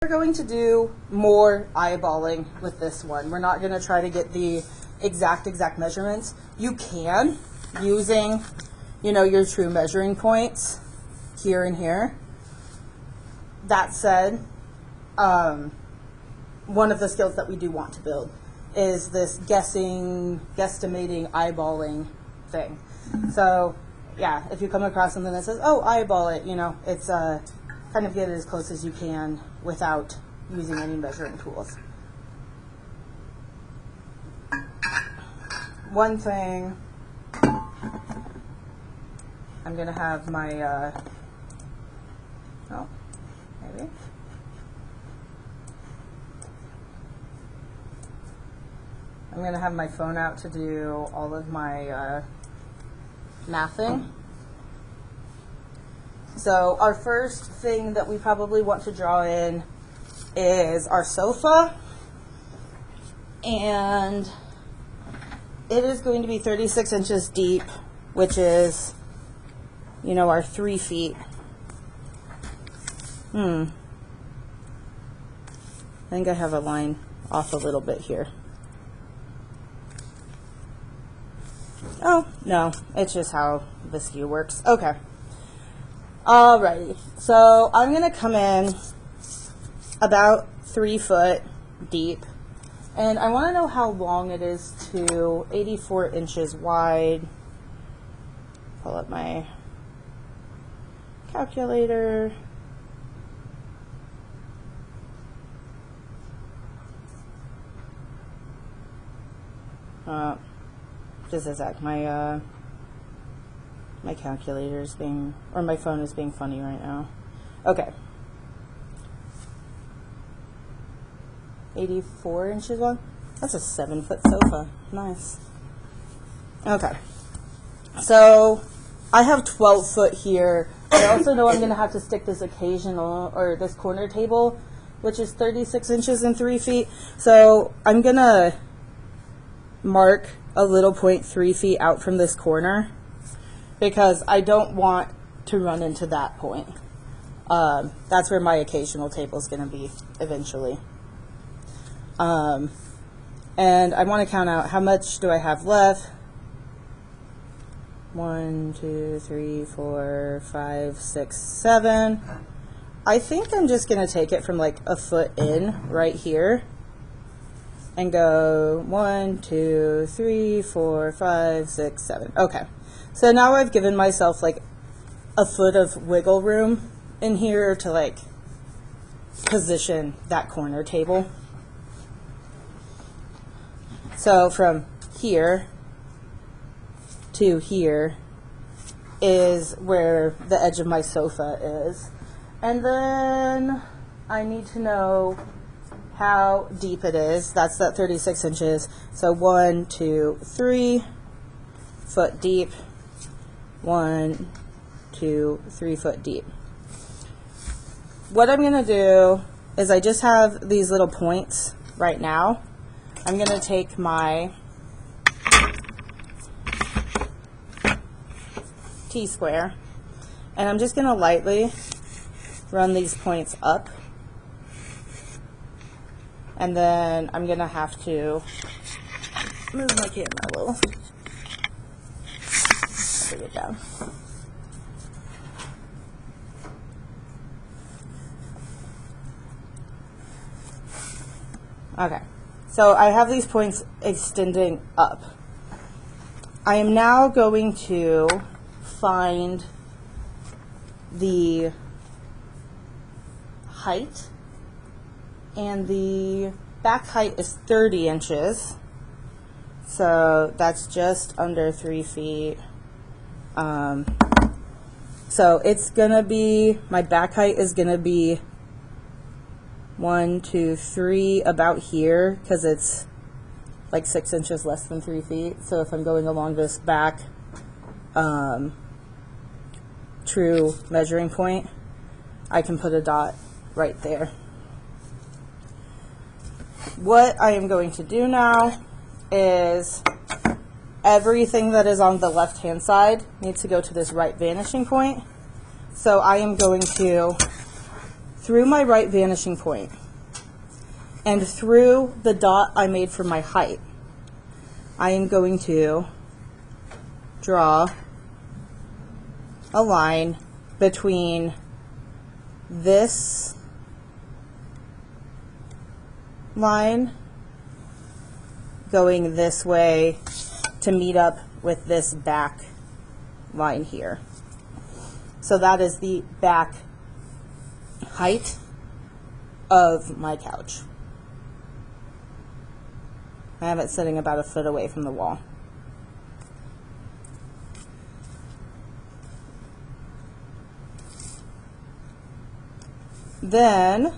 We're going to do more eyeballing with this one. We're not going to try to get the exact measurements. You can, using, your true measuring points here and here. That said, one of the skills that we do want to build is this guesstimating, eyeballing thing. So, yeah, if you come across something that says, oh, eyeball it, it's kind of get it as close as you can without using any measuring tools. One thing, I'm going to have my, maybe. I'm going to have my phone out to do all of my mathing. So our first thing that we probably want to draw in is our sofa, and it is going to be 36 inches deep, which is, our 3 feet. I think I have a line off a little bit here. Oh, no, it's just how this view works. Okay. Alrighty, so I'm going to come in about 3 foot deep, and I want to know how long it is to 84 inches wide. Pull up my calculator. Just a sec, my calculator is being, or my phone is being funny right now. Okay. 84 inches long? That's a 7-foot sofa. Nice. Okay. So, I have 12 foot here. I also know I'm going to have to stick this this corner table, which is 36 inches and 3 feet. So, I'm going to mark a little point 3 feet out from this corner, because I don't want to run into that point. That's where my occasional table is going to be eventually. And I want to count out how much do I have left. 1, 2, 3, 4, 5, 6, 7. I think I'm just going to take it from like a foot in right here and go 1, 2, 3, 4, 5, 6, 7. Okay. So now I've given myself like a foot of wiggle room in here to like position that corner table. So from here to here is where the edge of my sofa is. And then I need to know how deep it is. That's that 36 inches. So 1, 2, 3 foot deep. 1, 2, 3 foot deep. What I'm going to do is I just have these little points right now. I'm going to take my T-square, and I'm just going to lightly run these points up, and then I'm going to have to move my camera a little. Bring it down. Okay, so I have these points extending up. I am now going to find the height, and the back height is 30 inches, so that's just under 3 feet. So it's gonna be, my back height is gonna be 1, 2, 3 about here, because it's like 6 inches less than 3 feet. So if I'm going along this back true measuring point, I can put a dot right there. What I am going to do now is everything that is on the left hand side needs to go to this right vanishing point. So I am going to through my right vanishing point and through the dot I made for my height, I am going to draw a line between this line going this way to meet up with this back line here. So that is the back height of my couch. I have it sitting about a foot away from the wall. Then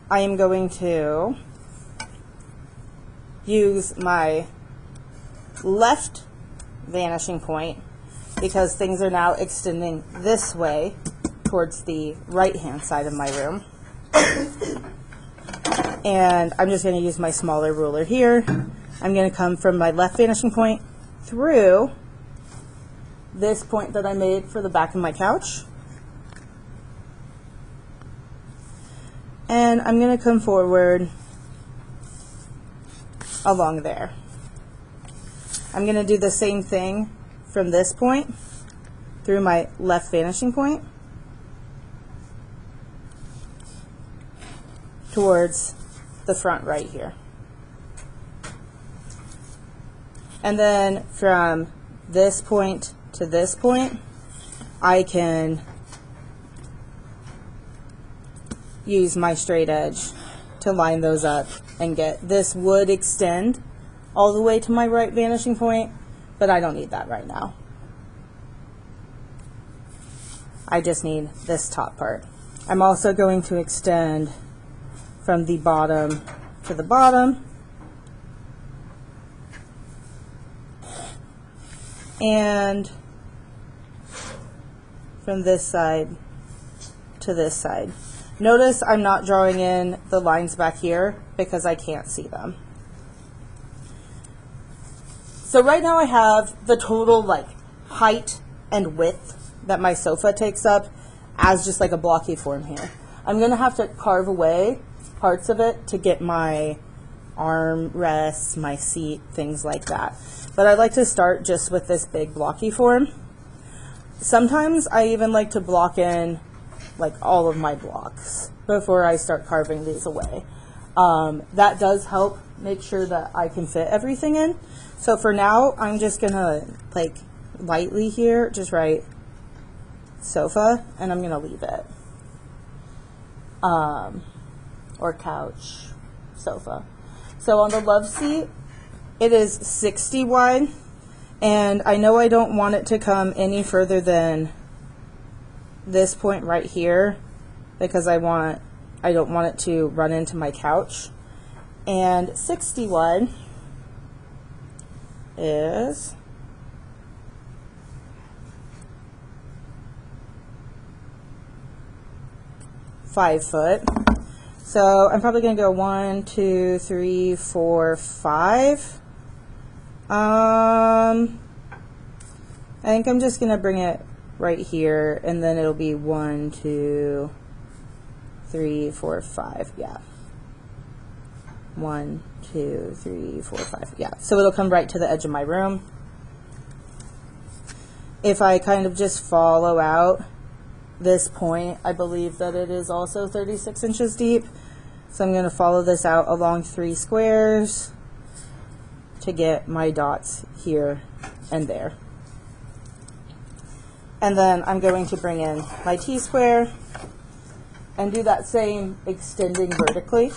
I am going to use my left vanishing point because things are now extending this way towards the right hand side of my room. And I'm just going to use my smaller ruler here. I'm going to come from my left vanishing point through this point that I made for the back of my couch. And I'm going to come forward along there. I'm going to do the same thing from this point through my left vanishing point towards the front right here. And then from this point to this point, I can use my straight edge to line those up and get this would extend all the way to my right vanishing point, but I don't need that right now. I just need this top part. I'm also going to extend from the bottom to the bottom and from this side to this side. Notice I'm not drawing in the lines back here because I can't see them. So right now I have the total like height and width that my sofa takes up as just like a blocky form here. I'm going to have to carve away parts of it to get my arm rests, my seat, things like that. But I like to start just with this big blocky form. Sometimes I even like to block in like all of my blocks before I start carving these away. That does help make sure that I can fit everything in. So for now, I'm just gonna like lightly here, just write sofa, and I'm gonna leave it. Or couch, sofa. So on the love seat, it is 60 wide, and I know I don't want it to come any further than this point right here because I don't want it to run into my couch. And 60 wide is five foot. So I'm probably going to go 1, 2, 3, 4, 5. I think I'm just going to bring it right here, and then it'll be 1, 2, 3, 4, 5. Yeah. 1, 2, 3, 4, 5. Yeah. So it'll come right to the edge of my room. If I kind of just follow out this point, I believe that it is also 36 inches deep. So I'm going to follow this out along 3 squares to get my dots here and there. And then I'm going to bring in my T-square and do that same extending vertically.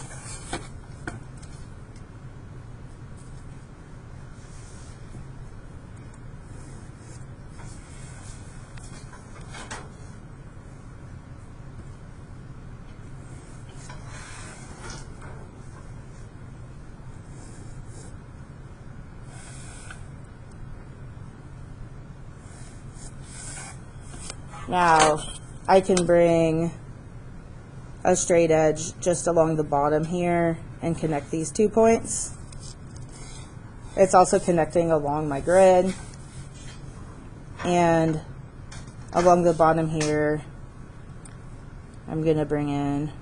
Now, I can bring a straight edge just along the bottom here and connect these 2 points. It's also connecting along my grid and along the bottom here I'm going to bring in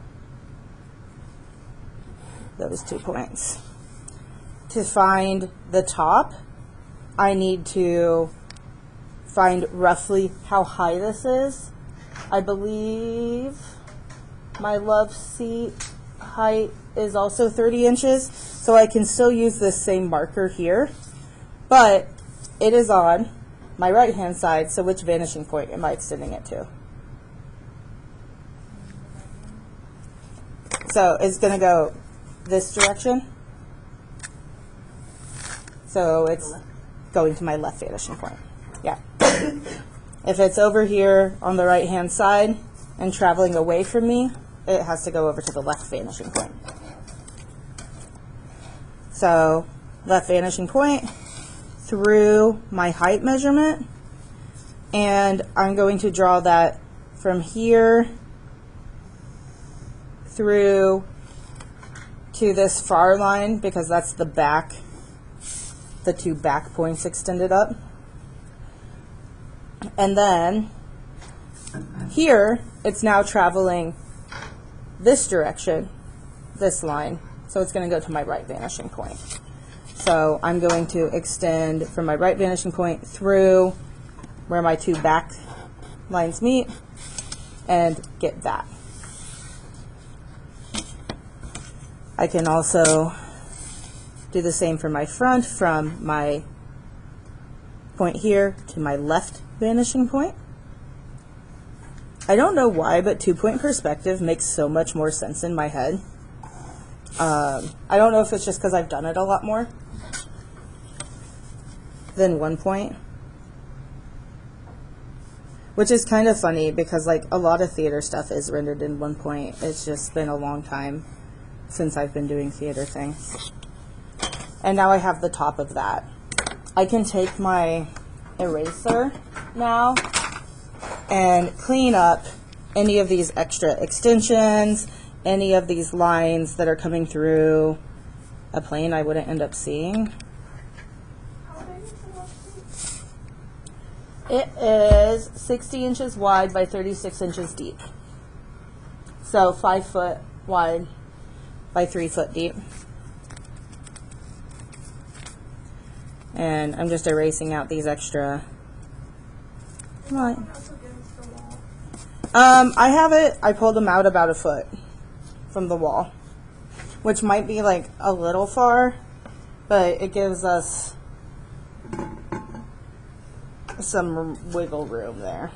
those 2 points. To find the top, I need to find roughly how high this is. I believe my love seat height is also 30 inches, so I can still use this same marker here, but it is on my right hand side, so which vanishing point am I extending it to? So it's going to go this direction. So it's going to my left vanishing point. Yeah. If it's over here on the right hand side and traveling away from me, it has to go over to the left vanishing point. So left vanishing point through my height measurement, and I'm going to draw that from here through to this far line, because that's the back, the 2 back points extended up. And then here it's now traveling this direction, this line, so it's going to go to my right vanishing point. So I'm going to extend from my right vanishing point through where my 2 back lines meet and get that. I can also do the same for my front, from my point here to my left vanishing point. I don't know why, but 2-point perspective makes so much more sense in my head. I don't know if it's just because I've done it a lot more than 1 point, which is kind of funny because like a lot of theater stuff is rendered in 1 point. It's just been a long time since I've been doing theater things. And now I have the top of that. I can take my eraser now and clean up any of these extra extensions, any of these lines that are coming through a plane I wouldn't end up seeing. It is 60 inches wide by 36 inches deep. So 5 foot wide by 3 foot deep. And I'm just erasing out these extra lines. I have it, I pulled them out about a foot from the wall, which might be like a little far, but it gives us some wiggle room there.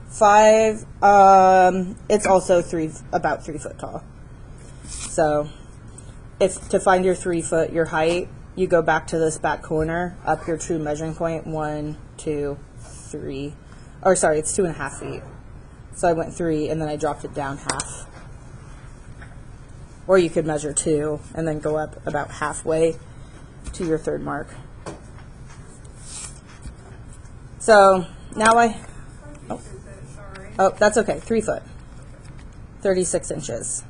Five, it's also about 3 foot tall. So if to find your 3 foot, your height, you go back to this back corner, up your true measuring point, 1, 2, 3, or sorry, it's 2.5 feet. So I went 3 and then I dropped it down half. Or you could measure 2 and then go up about halfway to your 3rd mark. So now oh, that's okay, 3 foot, 36 inches.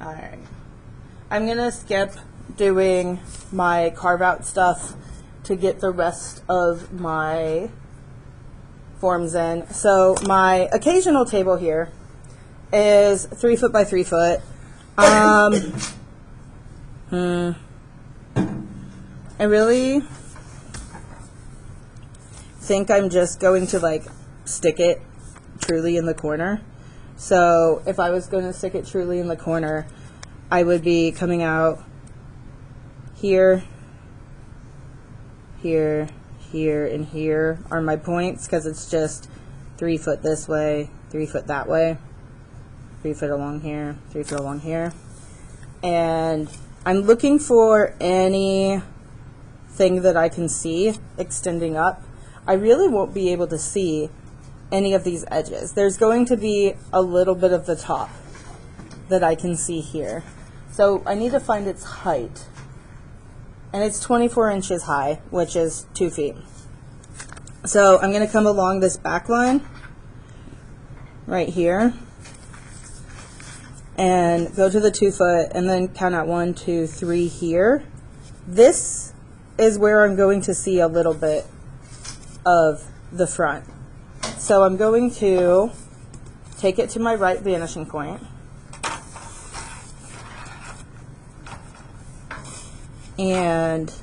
All right, I'm gonna skip doing my carve out stuff to get the rest of my forms in. So my occasional table here is 3 foot by 3 foot. I really think I'm just going to like stick it truly in the corner. So if I was going to stick it truly in the corner, I would be coming out here, here, here, and here are my points, because it's just 3 foot this way, 3 foot that way, 3 foot along here, 3 foot along here. And I'm looking for anything that I can see extending up. I really won't be able to see any of these edges. There's going to be a little bit of the top that I can see here. So I need to find its height. And it's 24 inches high, which is 2 feet. So I'm going to come along this back line right here and go to the 2 foot and then count out 1, 2, 3 here. This is where I'm going to see a little bit of the front. So I'm going to take it to my right vanishing point and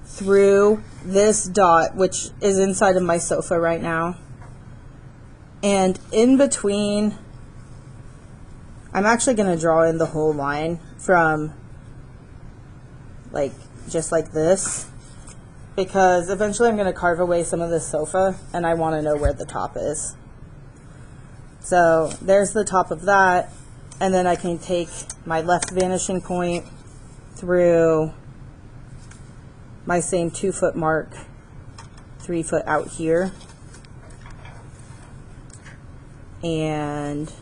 through this dot, which is inside of my sofa right now, and in between, I'm actually going to draw in the whole line from like just like this, because eventually I'm going to carve away some of this sofa and I want to know where the top is. So there's the top of that, and then I can take my left vanishing point through my same 2 foot mark, 3 foot out here, and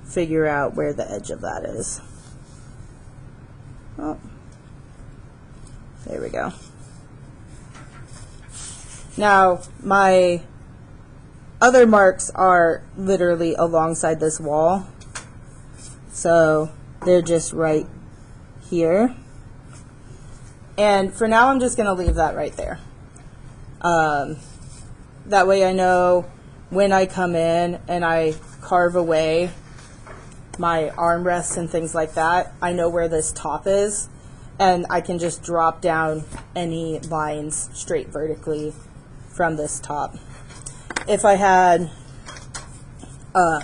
figure out where the edge of that is. Oh, there we go. Now, my other marks are literally alongside this wall, so they're just right here. And for now, I'm just going to leave that right there. That way I know when I come in and I carve away my armrests and things like that, I know where this top is, and I can just drop down any lines straight vertically from this top. If I had, I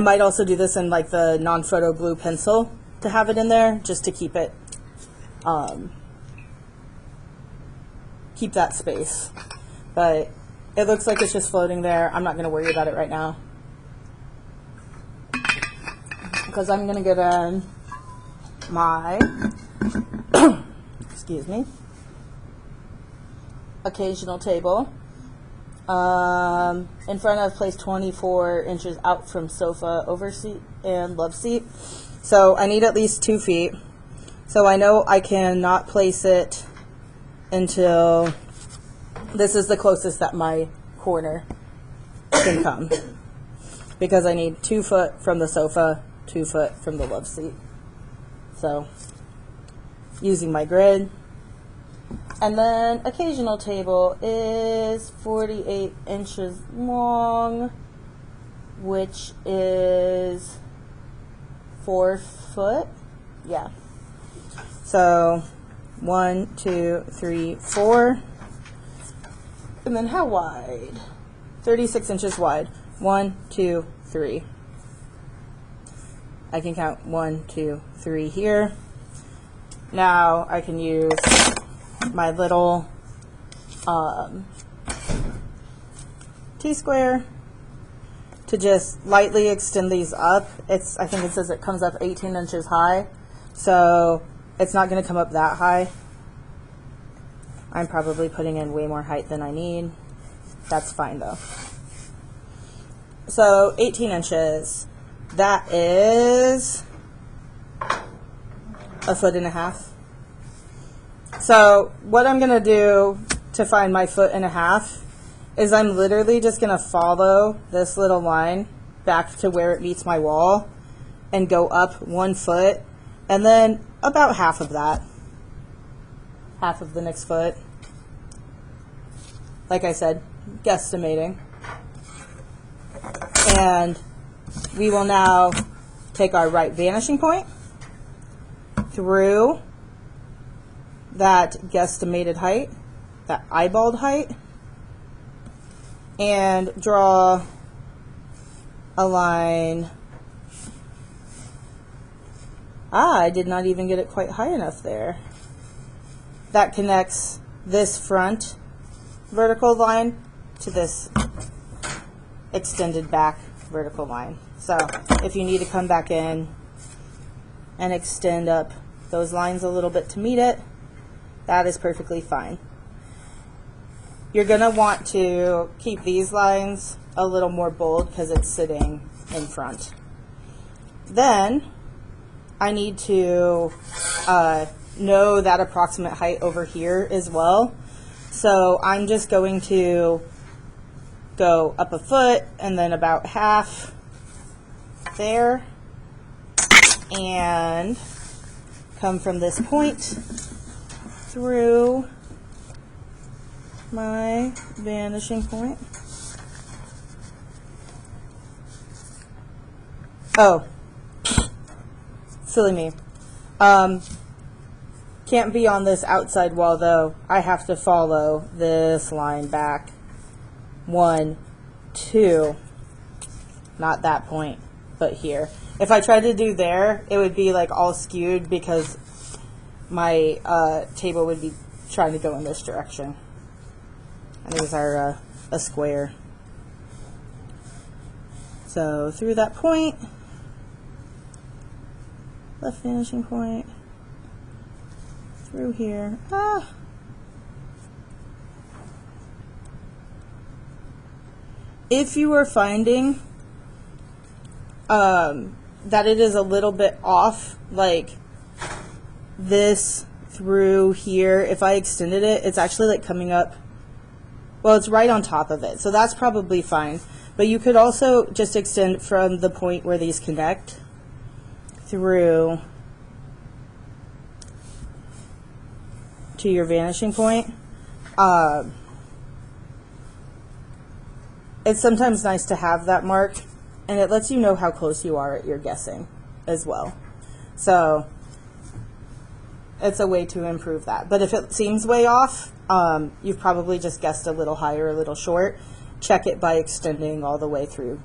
might also do this in like the non-photo blue pencil to have it in there, just to keep it, keep that space. But it looks like it's just floating there. I'm not going to worry about it right now, because I'm going to get in my, excuse me, occasional table. In front of place 24 inches out from sofa, over seat, and love seat. So I need at least 2 feet. So I know I cannot place it until this is the closest that my corner can come, because I need 2 foot from the sofa, 2 foot from the love seat. So using my grid. And then occasional table is 48 inches long, which is 4 foot. Yeah. So 1, 2, 3, 4. And then how wide? 36 inches wide. 1, 2, 3. I can count 1, 2, 3 here. Now I can use my little T-square to just lightly extend these up. I think it says it comes up 18 inches high, so it's not going to come up that high. I'm probably putting in way more height than I need. That's fine though. So 18 inches, that is 1.5 foot. So what I'm going to do to find my 1.5 feet is I'm literally just going to follow this little line back to where it meets my wall and go up 1 foot, and then about half of that, half of the next foot. Like I said, guesstimating. And we will now take our right vanishing point through that guesstimated height, that eyeballed height, and draw a line. I did not even get it quite high enough there. That connects this front vertical line to this extended back vertical line. So if you need to come back in and extend up those lines a little bit to meet it, that is perfectly fine. You're going to want to keep these lines a little more bold because it's sitting in front. Then I need to know that approximate height over here as well. So I'm just going to go up a foot and then about half there, and come from this point through my vanishing point. Oh, silly me. Can't be on this outside wall though. I have to follow this line back. 1, 2, not that point, but here. If I tried to do there, it would be like all skewed because my table would be trying to go in this direction. And these are a square. So through that point, left vanishing point, through here. If you are finding that it is a little bit off, like this through here, if I extended it, it's actually like coming up, well, it's right on top of it, so that's probably fine. But you could also just extend from the point where these connect through to your vanishing point. It's sometimes nice to have that mark, and it lets you know how close you are at your guessing as well. So it's a way to improve that. But if it seems way off, you've probably just guessed a little high or a little short. Check it by extending all the way through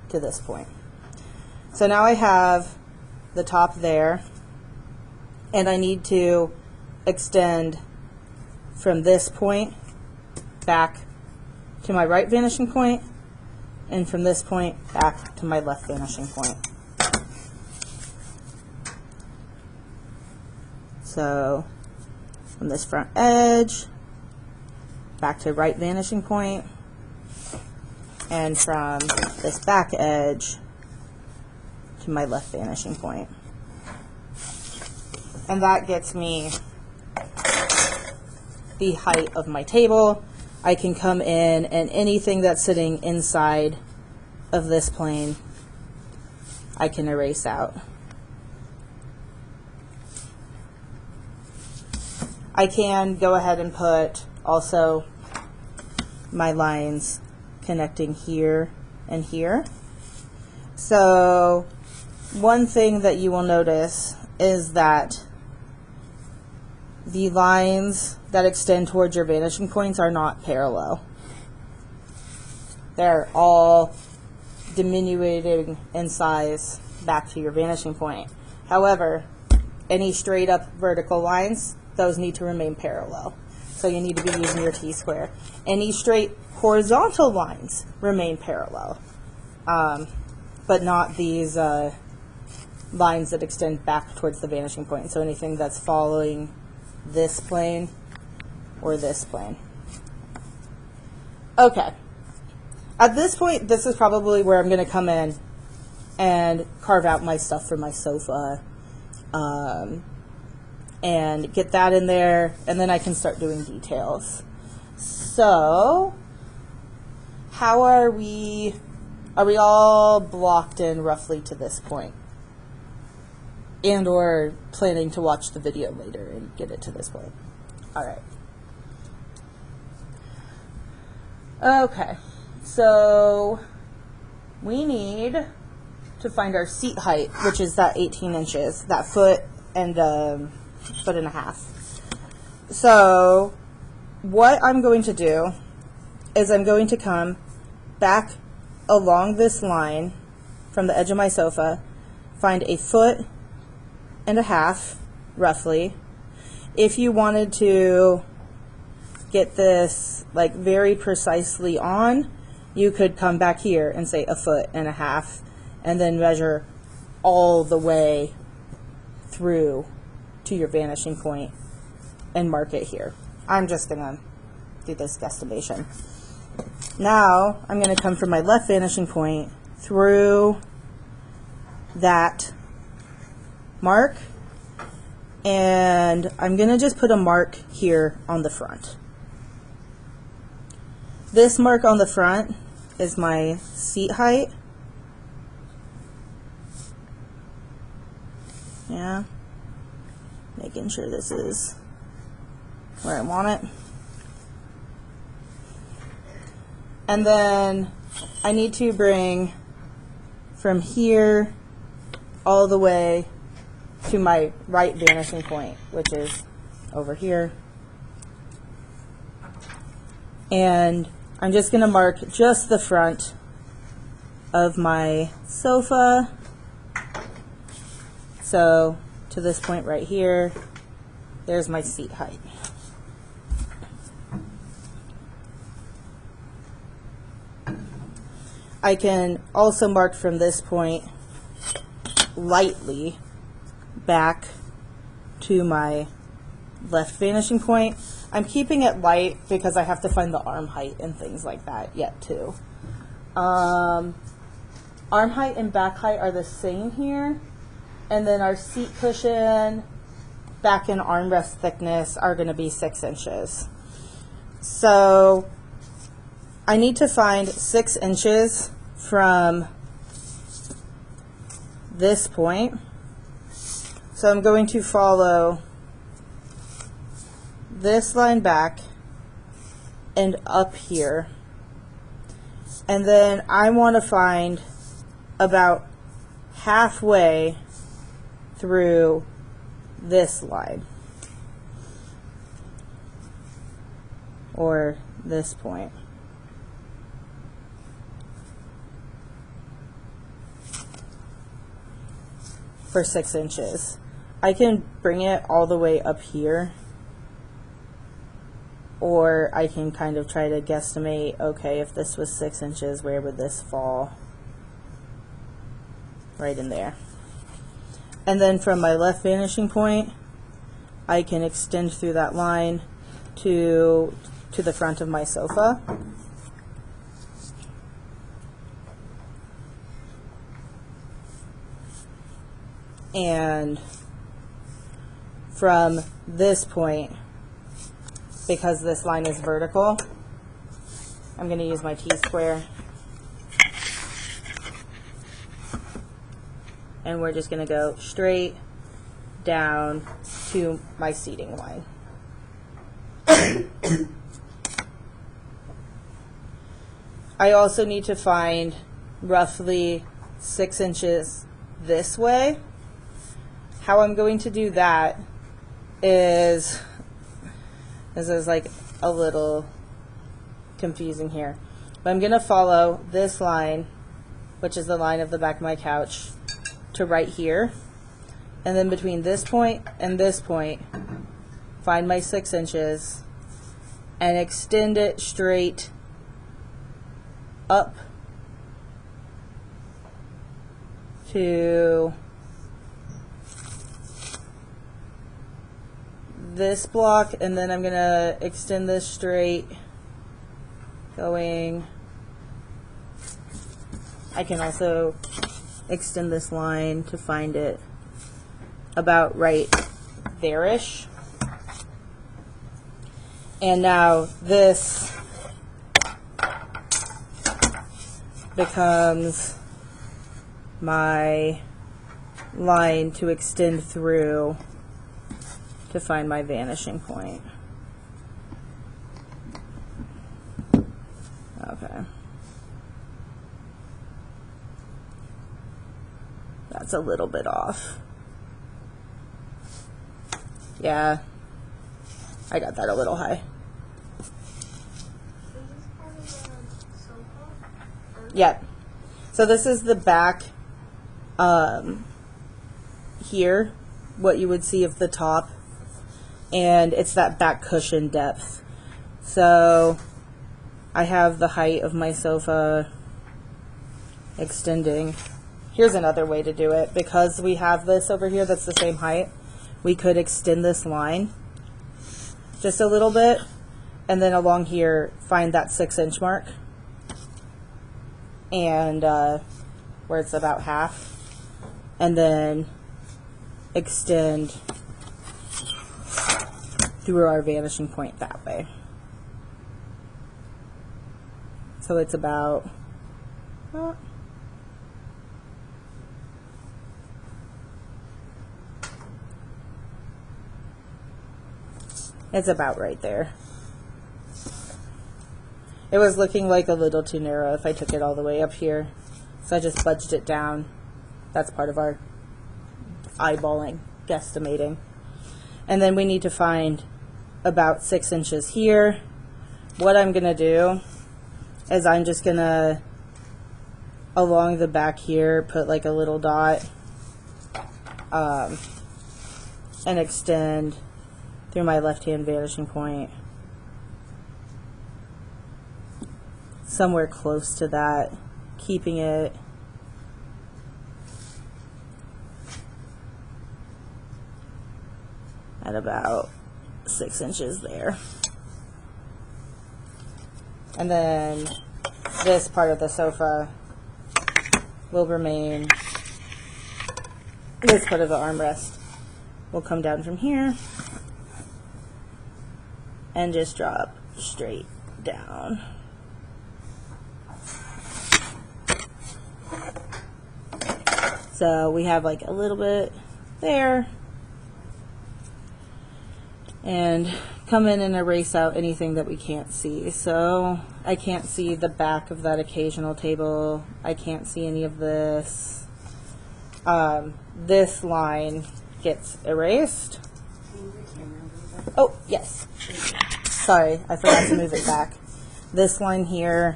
to this point. So now I have the top there, and I need to extend from this point back to my right vanishing point, and from this point back to my left vanishing point. So from this front edge back to right vanishing point, and from this back edge to my left vanishing point. And that gets me the height of my table. I can come in, and anything that's sitting inside of this plane I can erase out. I can go ahead and put also my lines connecting here and here. So one thing that you will notice is that the lines that extend towards your vanishing points are not parallel. They're all diminuting in size back to your vanishing point. However, any straight up vertical lines, those need to remain parallel. So you need to be using your T-square. Any straight horizontal lines remain parallel, but not these lines that extend back towards the vanishing point. So anything that's following this plane or this plane. Okay. At this point, this is probably where I'm going to come in and carve out my stuff for my sofa, and get that in there, and then I can start doing details. So, how are we all blocked in roughly to this point? And or planning to watch the video later and get it to this point? All right. Okay, so we need to find our seat height, which is that 18 inches, that foot and foot and a half. So what I'm going to do is I'm going to come back along this line from the edge of my sofa, find a foot and a half, roughly. If you wanted to get this like very precisely on, you could come back here and say a foot and a half, and then measure all the way through to your vanishing point and mark it here. I'm just gonna do this guesstimation. Now I'm gonna come from my left vanishing point through that mark And I'm going to just put a mark here on the front. This mark on the front is my seat height. Yeah, making sure this is where I want it. And then I need to bring from here all the way to my right vanishing point, which is over here. And I'm just going to mark just the front of my sofa. So to this point right here, there's my seat height. I can also mark from this point lightly back to my left vanishing point. I'm keeping it light because I have to find the arm height and things like that yet too. Arm height and back height are the same here. And then our seat cushion, back and armrest thickness are going to be 6 inches. So I need to find 6 inches from this point. So I'm going to follow this line back and up here. And then I want to find about halfway through this line, or this point. For 6 inches. I can bring it all the way up here, or I can kind of try to guesstimate, okay, if this was 6 inches, where would this fall? Right in there. And then from my left vanishing point, I can extend through that line to the front of my sofa. And from this point, because this line is vertical, I'm going to use my T-square. And we're just going to go straight down to my seating line. I also need to find roughly 6 inches this way. How I'm going to do that is, this is like a little confusing here, but I'm going to follow this line, which is the line of the back of my couch, to right here, and then between this point and this point, find my 6 inches and extend it straight up to this block, and then I'm going to extend this straight going. I can also extend this line to find it about right there-ish. And now this becomes my line to extend through to find my vanishing point. Okay. That's a little bit off. Yeah, I got that a little high. Yeah. So this is the back here, what you would see of the top, and it's that back cushion depth. So I have the height of my sofa extending. Here's another way to do it. Because we have this over here that's the same height, we could extend this line just a little bit, and then along here find that 6 inch mark, and where it's about half, and then extend through our vanishing point that way. So it's about, it's about right there. It was looking like a little too narrow if I took it all the way up here. So I just budged it down. That's part of our eyeballing, guesstimating. And then we need to find about 6 inches here. What I'm gonna do is I'm just gonna, along the back here, put like a little dot and extend through my left-hand vanishing point somewhere close to that, keeping it at about 6 inches there. And then this part of the sofa will remain, this part of the armrest will come down from here and just drop straight down. So we have like a little bit there, and come in and erase out anything that we can't see. So I can't see the back of that occasional table. I can't see any of this. This line gets erased. Oh, yes. Sorry, I forgot to move it back. This line here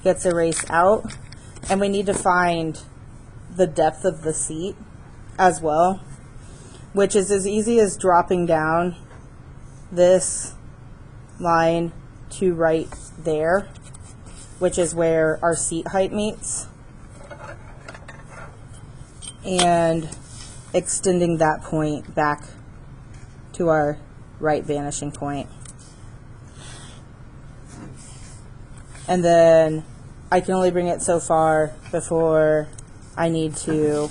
gets erased out, and we need to find the depth of the seat as well, which is as easy as dropping down this line to right there, which is where our seat height meets, and extending that point back to our right vanishing point. And then I can only bring it so far before I need to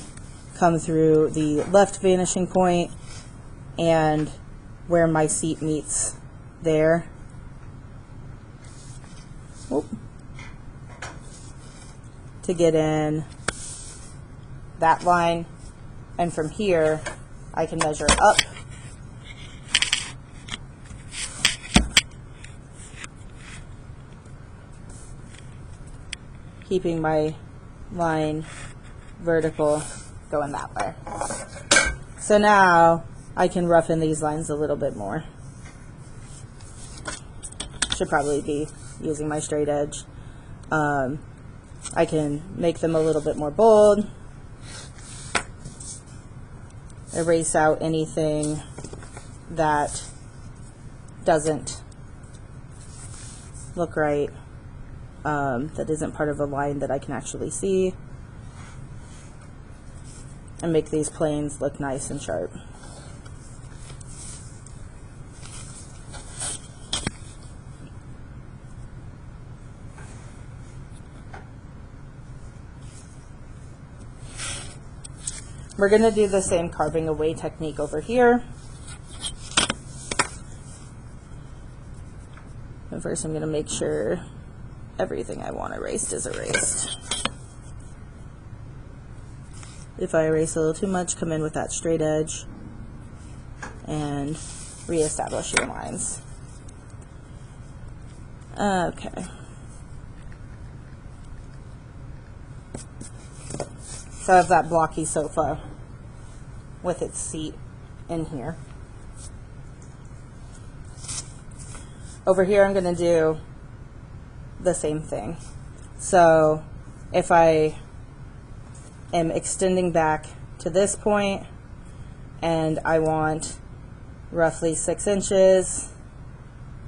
come through the left vanishing point and where my seat meets there. Oop. To get in that line, and from here I can measure up keeping my line vertical going that way. So now I can roughen these lines a little bit more. Should probably be using my straight edge. I can make them a little bit more bold. Erase out anything that doesn't look right, that isn't part of a line that I can actually see, and make these planes look nice and sharp. We're going to do the same carving away technique over here. And first I'm going to make sure everything I want erased is erased. If I erase a little too much, come in with that straight edge and reestablish your lines. Okay. So I have that blocky sofa with its seat in here. Over here I'm going to do the same thing. So if I am extending back to this point and I want roughly 6 inches,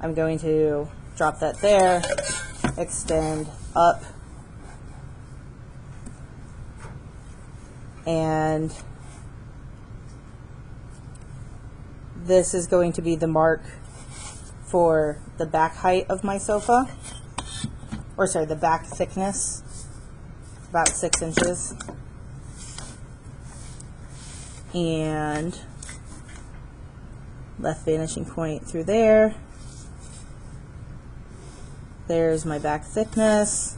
I'm going to drop that there, extend up, and this is going to be the mark for the back height of my sofa, or sorry, the back thickness, about 6 inches. And left vanishing point through there. There's my back thickness.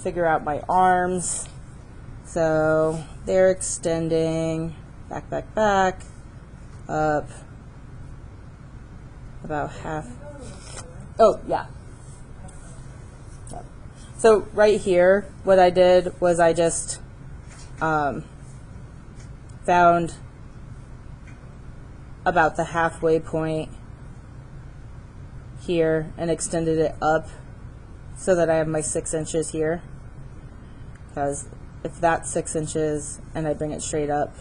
Figure out my arms. So they're extending back, back, back, up about half. Oh, yeah. Yep. So right here, what I did was I just found about the halfway point here and extended it up so that I have my 6 inches here. Because if that's 6 inches and I bring it straight up,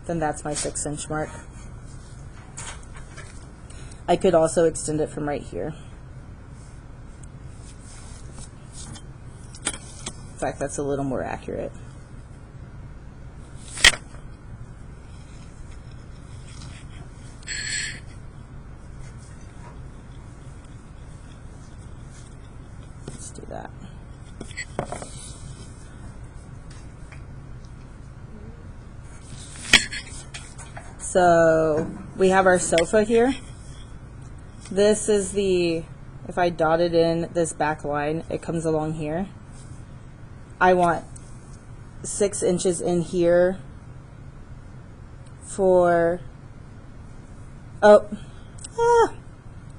then that's my 6-inch mark. I could also extend it from right here. In fact, that's a little more accurate. Let's do that. So we have our sofa here. This is the, if I dotted in this back line, it comes along here. I want 6 inches in here for,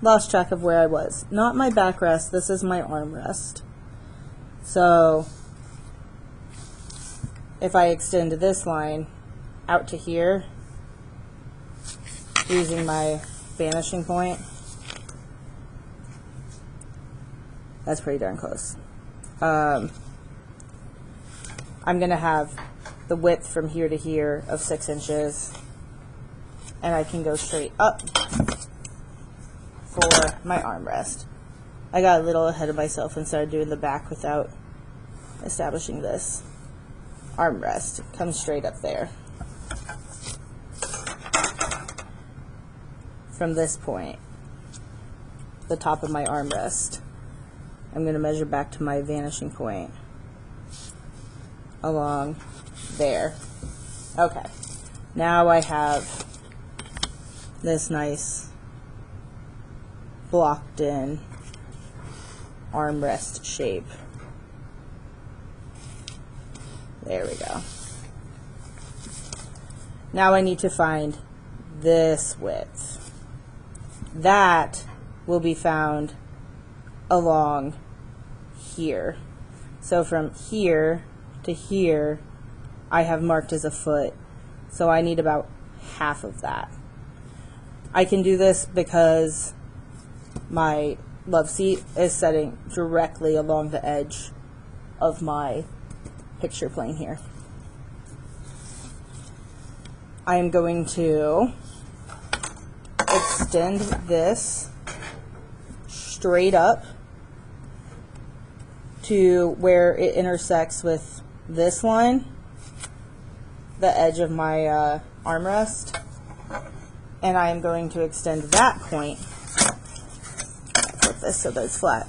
lost track of where I was. Not my backrest, this is my armrest. So if I extend this line out to here, using my vanishing point, that's pretty darn close. I'm going to have the width from here to here of 6 inches, and I can go straight up for my armrest. I got a little ahead of myself and started doing the back without establishing this. Armrest comes straight up there. From this point, the top of my armrest, I'm going to measure back to my vanishing point along there. Okay, now I have this nice blocked in armrest shape. There we go. Now I need to find this width. That will be found along here. So from here to here, I have marked as a foot. So I need about half of that. I can do this because my love seat is setting directly along the edge of my picture plane here. I am going to extend this straight up to where it intersects with this line, the edge of my armrest, and I am going to extend that point, flip this so that it's flat,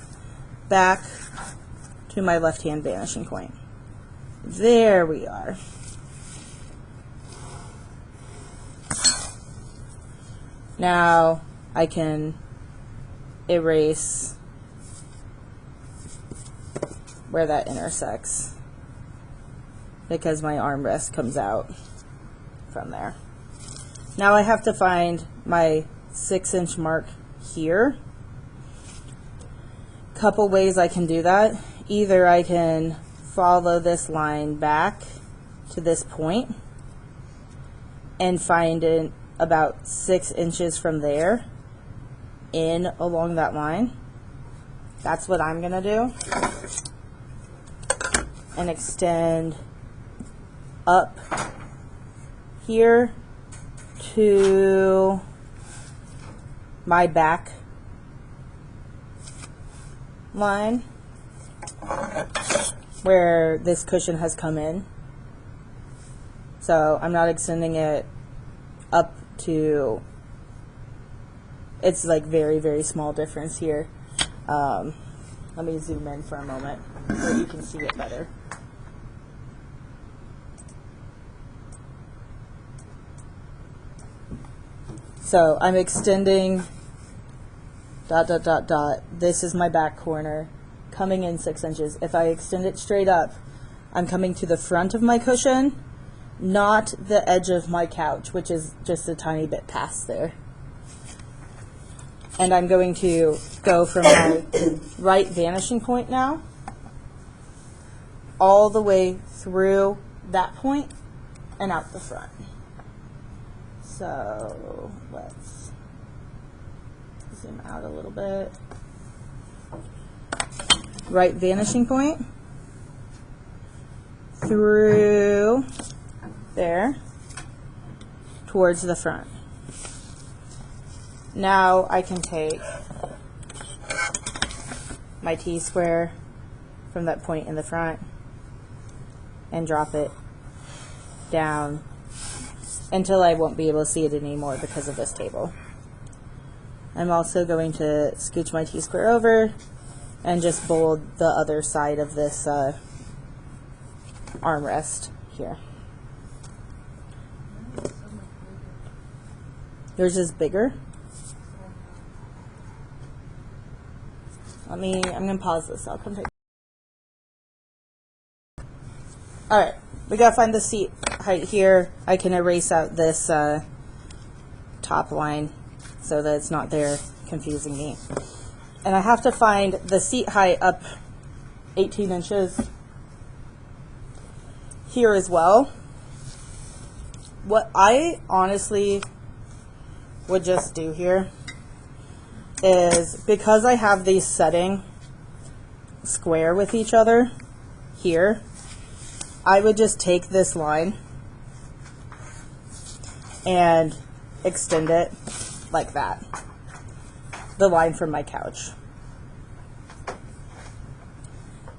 back to my left-hand vanishing point. There we are. Now I can erase where that intersects because my armrest comes out from there. Now I have to find my 6-inch mark here. Couple ways I can do that. Either I can follow this line back to this point and find it about 6 inches from there in along that line. That's what I'm gonna do, and extend up here to my back line where this cushion has come in. So I'm not extending it up to, it's like very, very small difference here. Let me zoom in for a moment so you can see it better. So I'm extending dot, dot, dot, dot. This is my back corner, coming in 6 inches. If I extend it straight up, I'm coming to the front of my cushion, not the edge of my couch, which is just a tiny bit past there. And I'm going to go from my right vanishing point now, all the way through that point and out the front. So let's zoom out a little bit. Right vanishing point through there towards the front. Now I can take my T-square from that point in the front and drop it down until I won't be able to see it anymore because of this table. I'm also going to scooch my T-square over and just bold the other side of this armrest here. Yours is bigger? I'm going to pause this. I'll come take. All right, we got to find the seat height here. I can erase out this top line so that it's not there confusing me. And I have to find the seat height up 18 inches here as well. What I honestly would just do here is, because I have these setting square with each other here, I would just take this line and extend it like that, the line from my couch.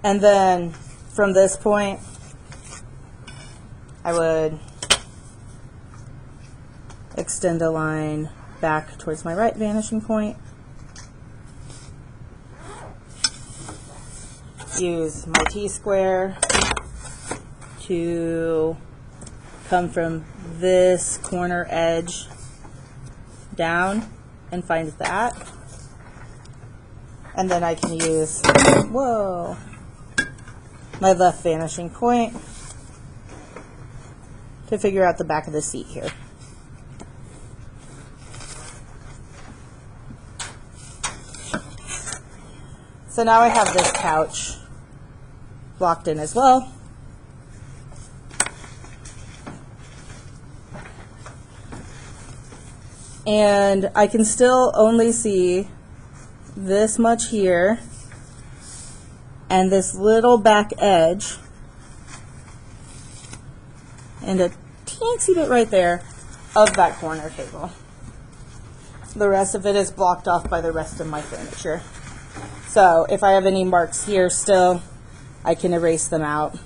And then from this point, I would extend a line back towards my right vanishing point. Use my T-square to come from this corner edge down and find that. And then I can use, whoa, my left vanishing point to figure out the back of the seat here. So now I have this couch blocked in as well. And I can still only see this much here and this little back edge and a teensy bit right there of that corner table. The rest of it is blocked off by the rest of my furniture. So if I have any marks here still, I can erase them out.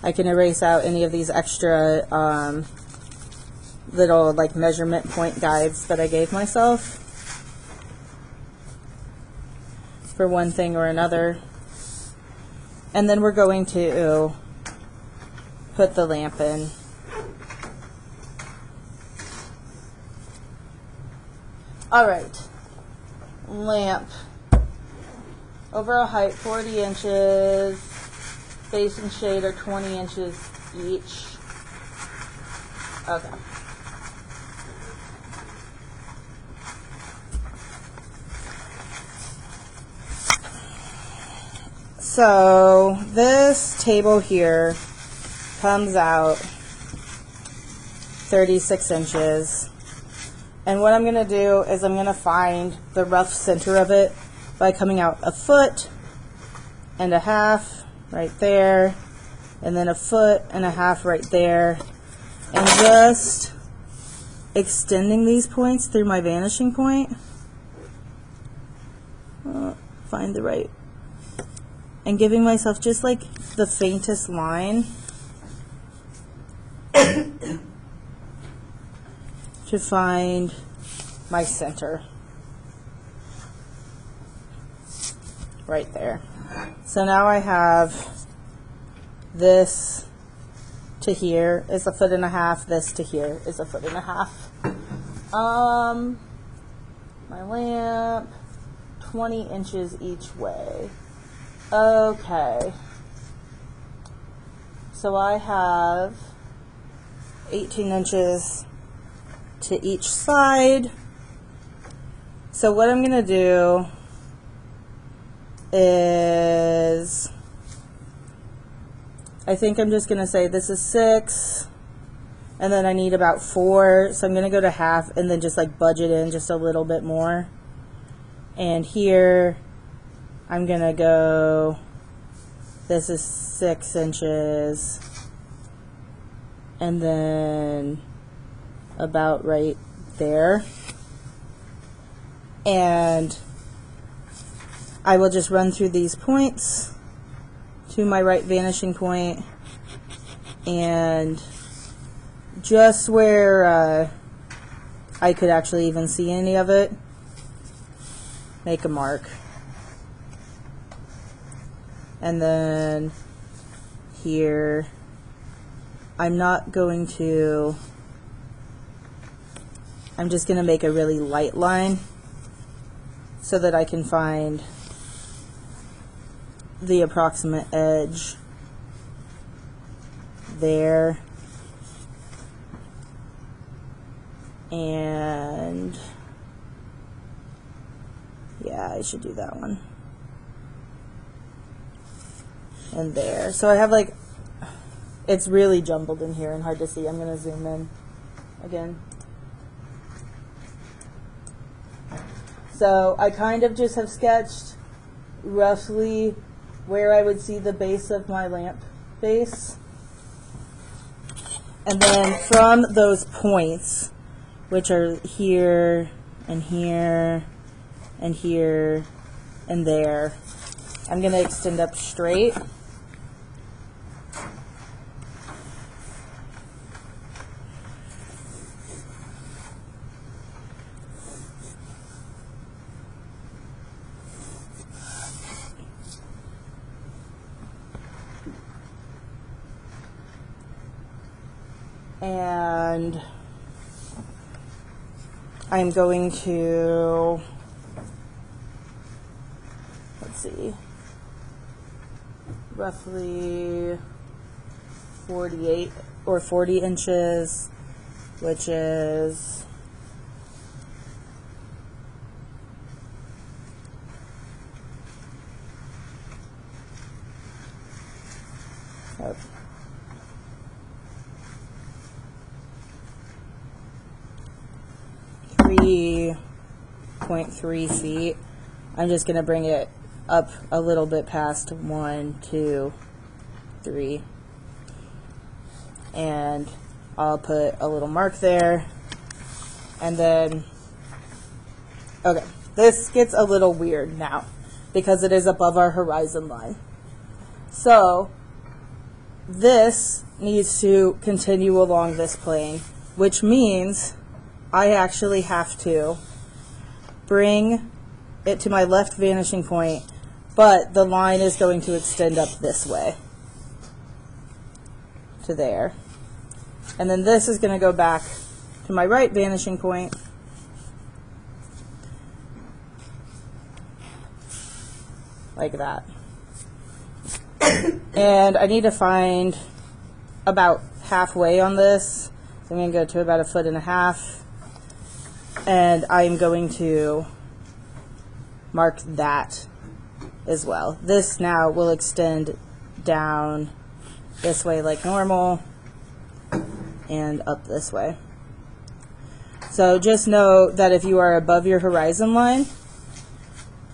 I can erase out any of these extra little like measurement point guides that I gave myself for one thing or another. And then we're going to put the lamp in. All right, lamp. Overall height 40 inches, base and shade are 20 inches each. Okay. So this table here comes out 36 inches. And what I'm going to do is I'm going to find the rough center of it by coming out 1.5 feet right there, and then 1.5 feet right there, and just extending these points through my vanishing point. Find the right, and giving myself just like the faintest line to find my center right there. So now I have this to here is 1.5 feet. This to here is 1.5 feet. My lamp, 20 inches each way. Okay. So I have 18 inches to each side. So what I'm going to do is, I think I'm just going to say this is 6, and then I need about 4, so I'm going to go to half and then just like budget in just a little bit more. And here I'm going to go, this is 6 inches, and then about right there. And I will just run through these points to my right vanishing point, and just where I could actually even see any of it, make a mark. And then here, I'm not going to, I'm just going to make a really light line so that I can find the approximate edge there. And yeah, I should do that one. And there. So I have like, it's really jumbled in here and hard to see. I'm going to zoom in again. So I kind of just have sketched roughly where I would see the base of my lamp base. And then from those points, which are here and here and here and there, I'm going to extend up straight. And I'm going to, let's see, roughly 48 or 40 inches, which is oh, 3.3 feet. I'm just going to bring it up a little bit past 1, 2, 3. And I'll put a little mark there. And then, okay, this gets a little weird now because it is above our horizon line. So this needs to continue along this plane, which means I actually have to bring it to my left vanishing point, but the line is going to extend up this way to there. And then this is going to go back to my right vanishing point, like that. And I need to find about halfway on this. So I'm going to go to about 1.5 feet. And I'm going to mark that as well. This now will extend down this way like normal and up this way. So just know that if you are above your horizon line,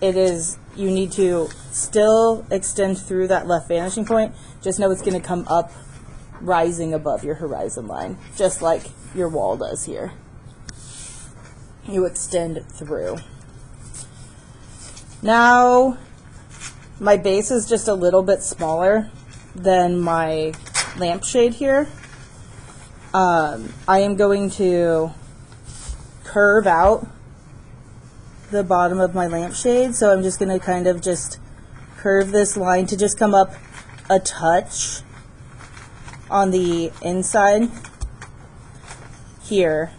you need to still extend through that left vanishing point. Just know it's going to come up rising above your horizon line, just like your wall does here. You extend through. Now, my base is just a little bit smaller than my lampshade here. I am going to curve out the bottom of my lampshade, so I'm just going to kind of just curve this line to just come up a touch on the inside here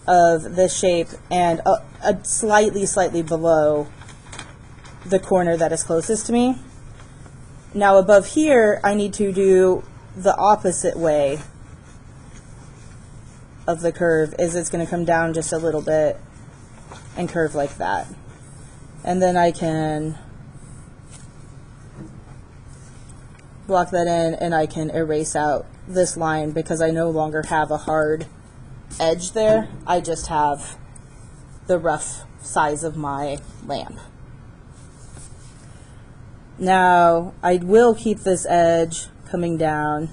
of this shape and slightly below the corner that is closest to me. Now above here, I need to do the opposite way of the curve, is it's going to come down just a little bit and curve like that. And then I can block that in and I can erase out this line because I no longer have a hard edge there. I just have the rough size of my lamp. Now I will keep this edge coming down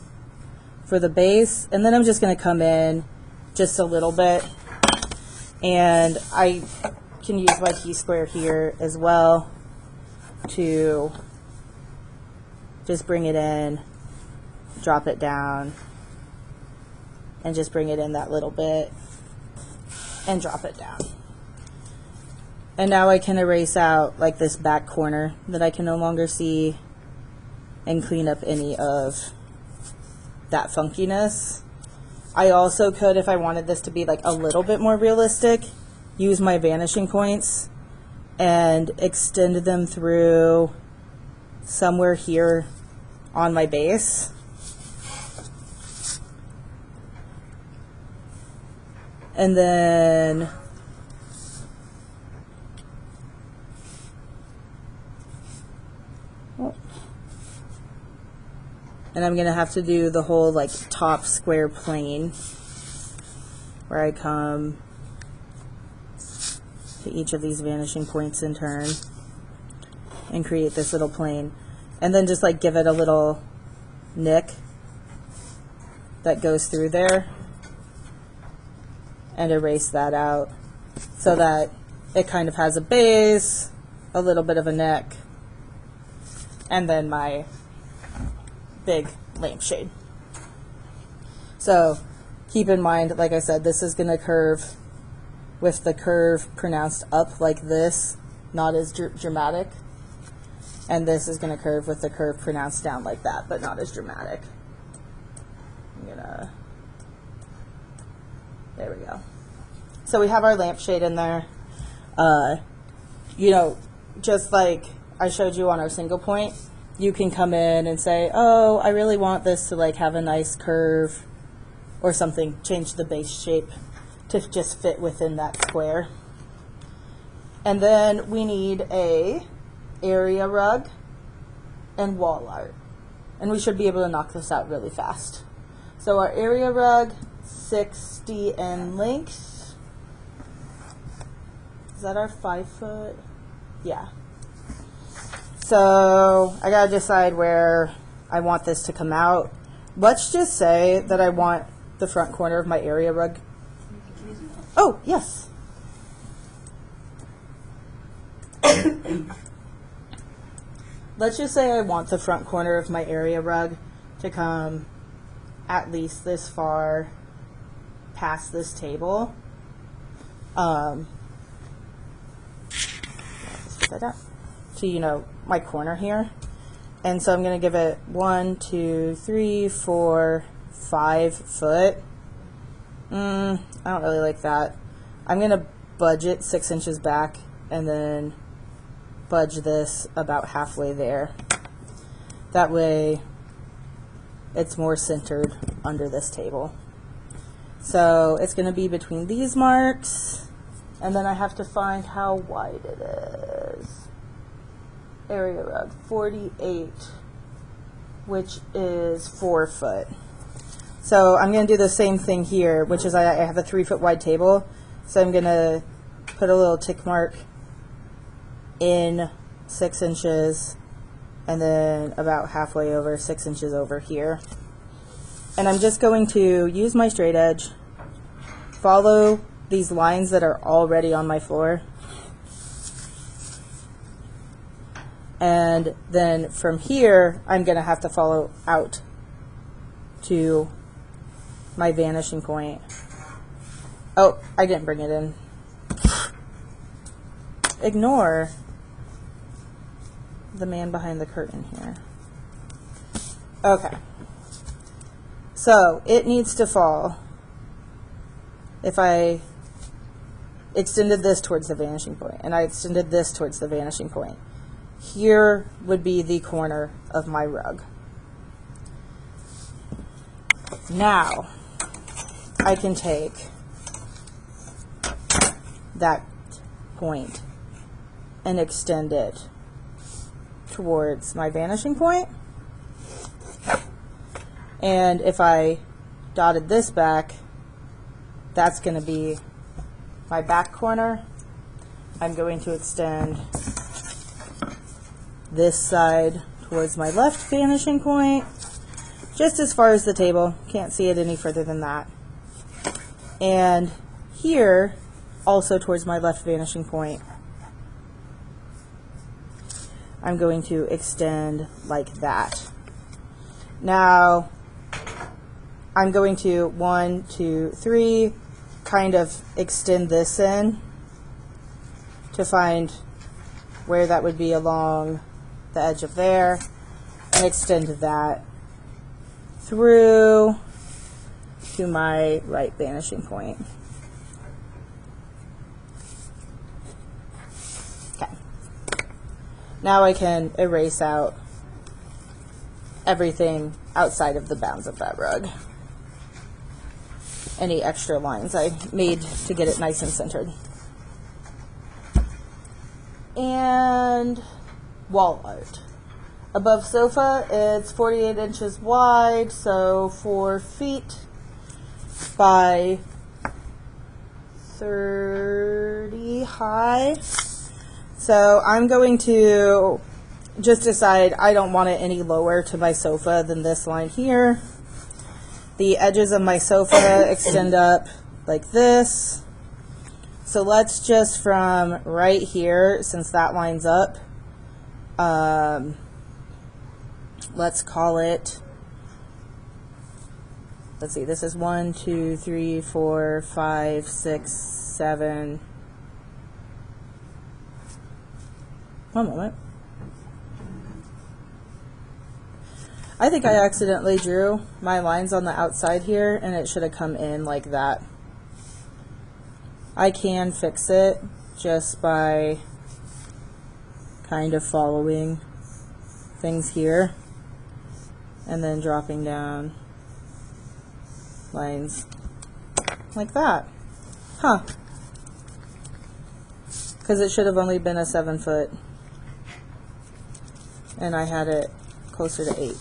for the base, and then I'm just going to come in just a little bit, and I can use my T-square here as well to just bring it in, drop it down, and just bring it in that little bit and drop it down. And now I can erase out like this back corner that I can no longer see and clean up any of that funkiness. I also could, if I wanted this to be like a little bit more realistic, use my vanishing points and extend them through somewhere here on my base. And then I'm going to have to do the whole like top square plane where I come to each of these vanishing points in turn and create this little plane, and then just like give it a little nick that goes through there and erase that out so that it kind of has a base, a little bit of a neck, and then my big lampshade. So keep in mind, like I said, this is going to curve with the curve pronounced up like this, not as dramatic. And this is going to curve with the curve pronounced down like that, but not as dramatic. There we go. So we have our lampshade in there. You know, just like I showed you on our single point, you can come in and say, oh, I really want this to like have a nice curve or something. Change the base shape to just fit within that square. And then we need a area rug and wall art. And we should be able to knock this out really fast. So our area rug, 60 in length. Is that our 5 foot? Yeah. So I gotta decide where I want this to come out. Let's just say that I want the front corner of my area rug. Oh, yes. Let's just say I want the front corner of my area rug to come at least this far past this table. Let's put that up to, you know, my corner here. And so I'm going to give it 1, 2, 3, 4, 5 foot. I don't really like that. I'm going to budge it 6 inches back and then budge this about halfway there. That way it's more centered under this table. So it's going to be between these marks, and then I have to find how wide it is. Area rug, 48, which is 4 foot. So I'm going to do the same thing here, which is I have a 3 foot wide table. So I'm going to put a little tick mark in 6 inches and then about halfway over, 6 inches over here. And I'm just going to use my straight edge, follow these lines that are already on my floor, and then from here I'm going to have to follow out to my vanishing point. Oh, I didn't bring it in. Ignore the man behind the curtain here. Okay. So it needs to fall. If I extended this towards the vanishing point and I extended this towards the vanishing point, here would be the corner of my rug. Now I can take that point and extend it towards my vanishing point. And if I dotted this back, that's going to be my back corner. I'm going to extend this side towards my left vanishing point, just as far as the table. Can't see it any further than that. And here, also towards my left vanishing point, I'm going to extend like that. Now, I'm going to 1, 2, 3, kind of extend this in to find where that would be along the edge of there, and extend that through to my right vanishing point. Okay. Now I can erase out everything outside of the bounds of that rug. Any extra lines I made to get it nice and centered. And wall art. Above sofa, it's 48 inches wide, so 4 feet by 30 high. So I'm going to just decide I don't want it any lower to my sofa than this line here. The edges of my sofa extend up like this. So let's just from right here, since that lines up, let's call it, let's see, this is 1, 2, 3, 4, 5, 6, 7. One moment. I think I accidentally drew my lines on the outside here, and it should have come in like that. I can fix it just by kind of following things here and then dropping down lines like that. Huh. Because it should have only been a 7 foot, and I had it closer to 8.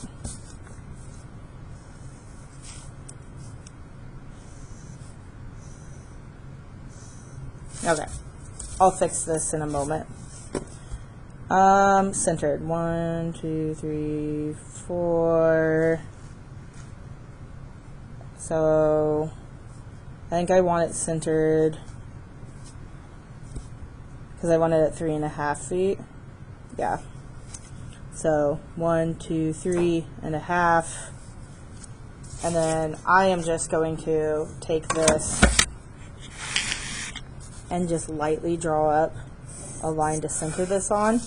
Okay, I'll fix this in a moment. Centered. 1, 2, 3, 4. So I think I want it centered because I want it at 3.5 feet. Yeah. So 1, 2, 3.5. And then I am just going to take this and just lightly draw up a line to center this on.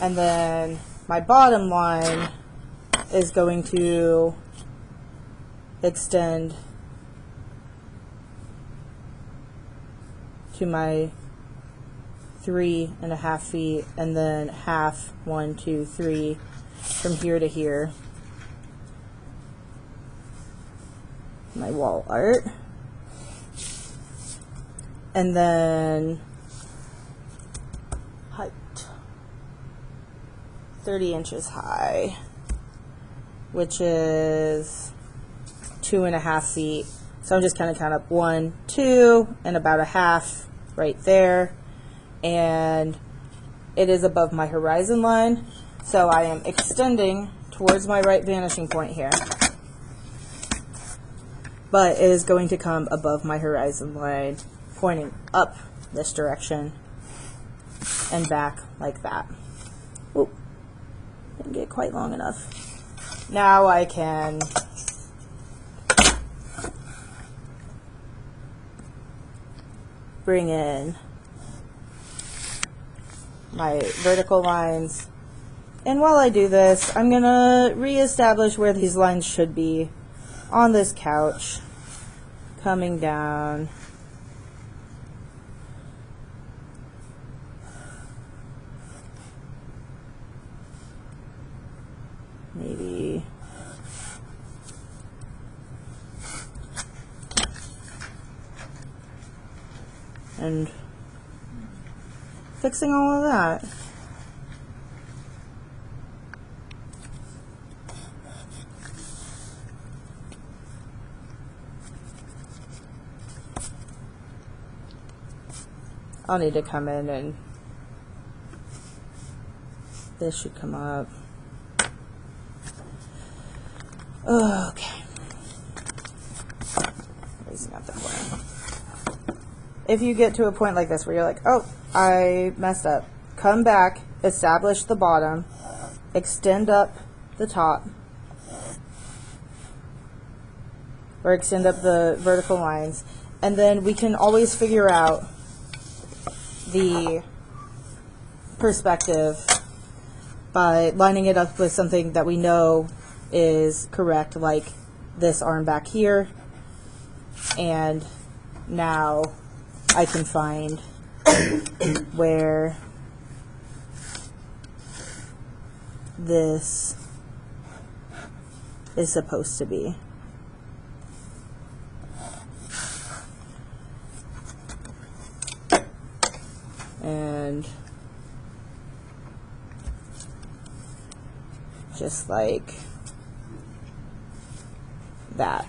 And then my bottom line is going to extend to my 3.5 feet, and then half, 1, 2, 3, from here to here. My wall art. And then height, 30 inches high, which is 2.5 feet. So I'm just kind of count up 1, 2, and about a half right there. And it is above my horizon line. So I am extending towards my right vanishing point here. But it is going to come above my horizon line, pointing up this direction and back like that. Oop, didn't get quite long enough. Now I can bring in my vertical lines. And while I do this, I'm going to reestablish where these lines should be on this couch, coming down. Maybe and fixing all of that. I'll need to come in and this should come up. Okay. Raising up the corner. If you get to a point like this where you're like, oh, I messed up, come back, establish the bottom, extend up the top, or extend up the vertical lines, and then we can always figure out the perspective by lining it up with something that we know is correct, like this arm back here, and now I can find where this is supposed to be. And just like that.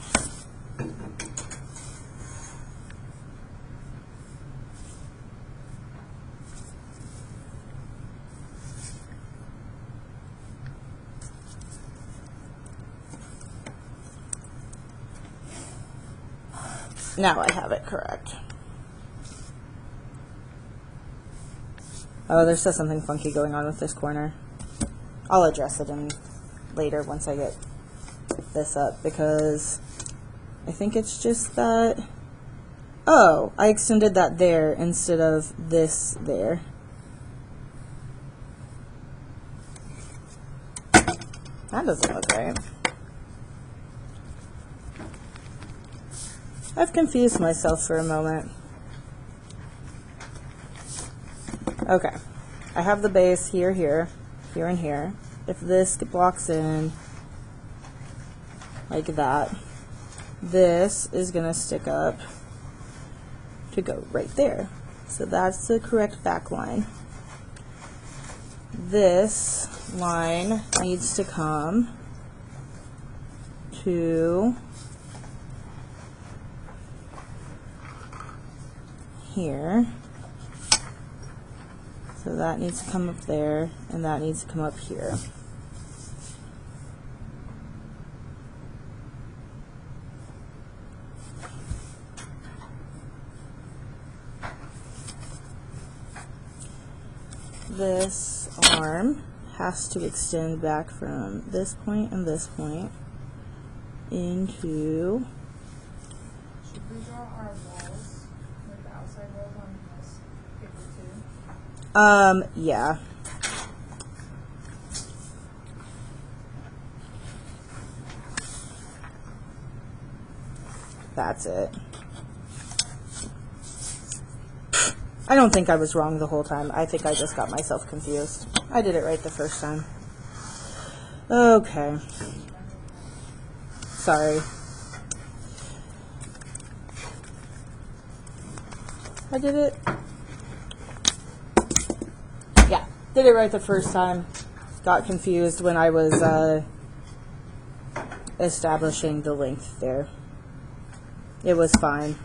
Now I have it correct. Oh, there's still something funky going on with this corner. I'll address it later once I get this up, because I think it's just that, oh, I extended that there instead of this there. That doesn't look right. I've confused myself for a moment. Okay, I have the base here, here, here, and here. If this blocks in like that, this is going to stick up to go right there. So that's the correct back line. This line needs to come to here. So that needs to come up there, and that needs to come up here. This arm has to extend back from this point and this point into... Should we draw our walls, like the outside walls on this paper too? Yeah. That's it. I don't think I was wrong the whole time. I think I just got myself confused. I did it right the first time. Okay. Sorry. I did it. Yeah, did it right the first time. Got confused when I was establishing the length there. It was fine.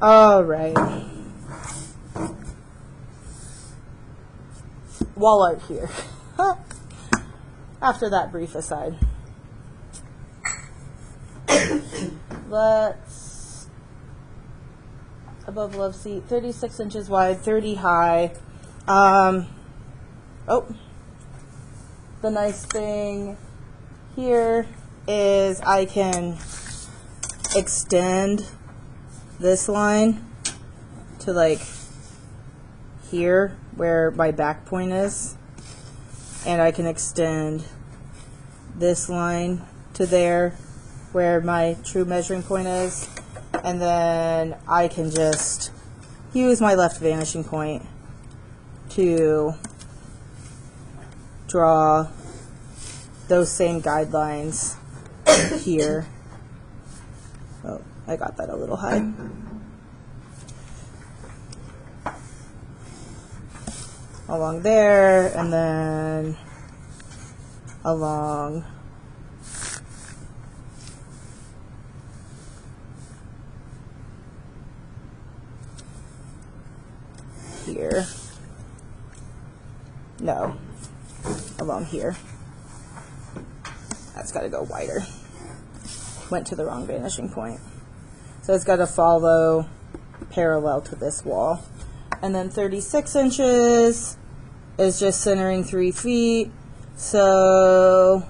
All right. Wall art here. After that brief aside. Let's above love seat, 36 inches wide, 30 high. Oh, the nice thing here is I can extend this line to like here where my back point is, and I can extend this line to there, where my true measuring point is. And then I can just use my left vanishing point to draw those same guidelines here. Oh, I got that a little high. Along there, and then along here. No, along here. That's got to go wider. Went to the wrong vanishing point. So it's got to follow parallel to this wall. And then 36 inches is just centering 3 feet. So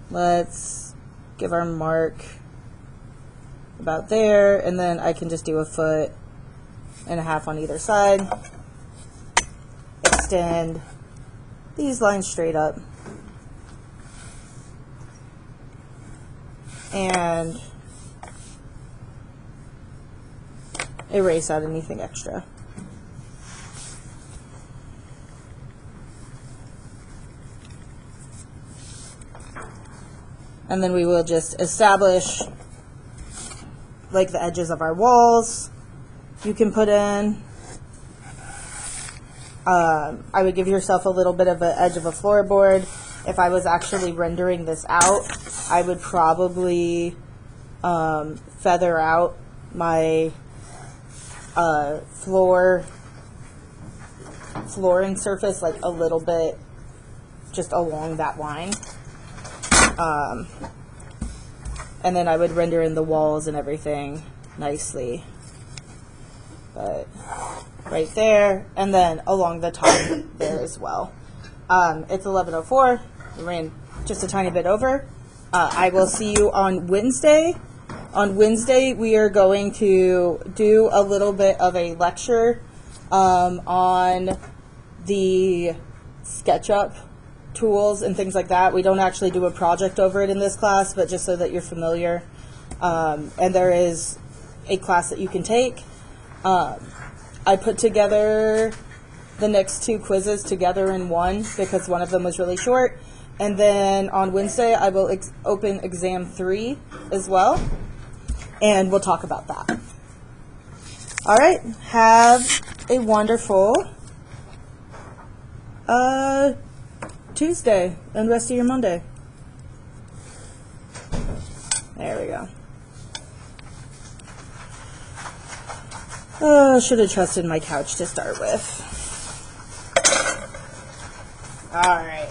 let's give our mark about there, and then I can just do 1.5 feet on either side. Extend these lines straight up. And erase out anything extra. And then we will just establish like the edges of our walls. You can put in, I would give yourself a little bit of an edge of a floorboard. If I was actually rendering this out, I would probably feather out my flooring surface like a little bit just along that line. And then I would render in the walls and everything nicely. But right there, and then along the top there as well. It's 11:04. We ran just a tiny bit over. I will see you on Wednesday. On Wednesday, we are going to do a little bit of a lecture on the SketchUp tools and things like that. We don't actually do a project over it in this class, but just so that you're familiar. And there is a class that you can take. I put together the next 2 quizzes together in one because one of them was really short. And then on Wednesday, I will open exam 3 as well. And we'll talk about that. All right. Have a wonderful Tuesday and rest of your Monday. There we go. Oh, should have trusted my couch to start with. All right.